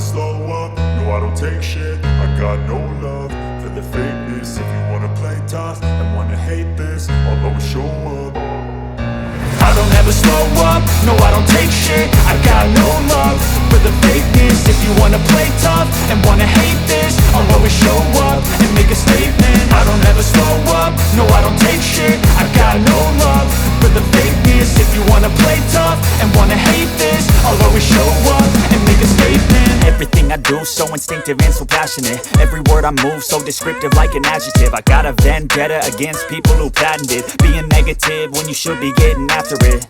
slow up, no I don't take shit. I got no love for the fakeness. If you wanna play tough and wanna hate this, I'll always show up. I don't ever slow up, no I don't take shit. I got no love for the fakeness. If you wanna play tough and wanna hate this, I'll always show up and make a statement. I don't ever slow up, no I don't take shit. I got no love for the fakeness. If you wanna play tough and wanna hate this, I'll always show up and make a statement. Everything I do so instinctive and so passionate. Every word I move so descriptive like an adjective. I got a vendetta against people who patented being negative when you should be getting after it.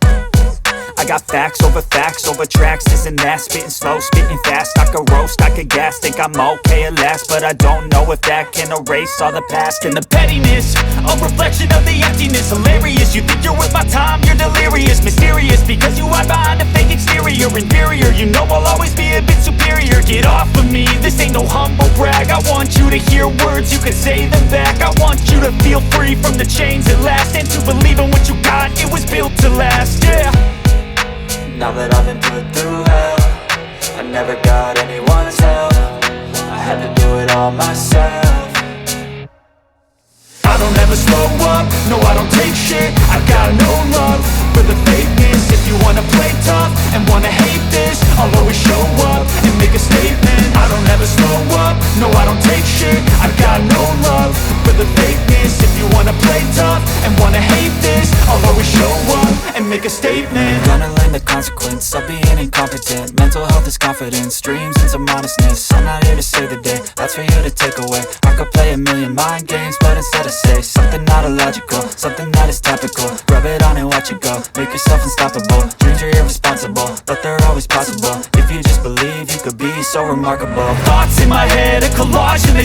I got facts over tracks, this and that. Spitting slow, spitting fast. I could roast, I could gas. Think I'm okay at last, but I don't know if that can erase all the past. And the pettiness, a reflection of the emptiness. Hilarious, you think you're worth my time, you're delirious. Mysterious, because you hide behind a fake exterior. Inferior, you know I'll always be a bit superior. Get off of me, this ain't no humble brag. I want you to hear words, you can say them back. I want you to feel free from the chains at last, and to believe in what you got, it was built to last, yeah. Now that I've been put through hell, I never got anyone's help. I had to do it all myself. I don't ever slow up, no I don't take shit. I got no love for the fakeness. If you wanna play tough and wanna hate this, I'll always show up and make a statement. I don't ever slow up, no I don't take shit. I got no love for the fakeness. If you wanna play tough and wanna hate this, I'll always show up and make a statement. Gonna learn the consequence of being incompetent. Mental health is confidence, dreams and some honestness. I'm not here to save the day, that's for you to take away. I could play a million mind games, but instead I say something not illogical, something that is topical. Rub it on and watch it go, make yourself unstoppable. Dreams are irresponsible, but they're always possible. If you just believe, you could be so remarkable. Thoughts in my head, a collage of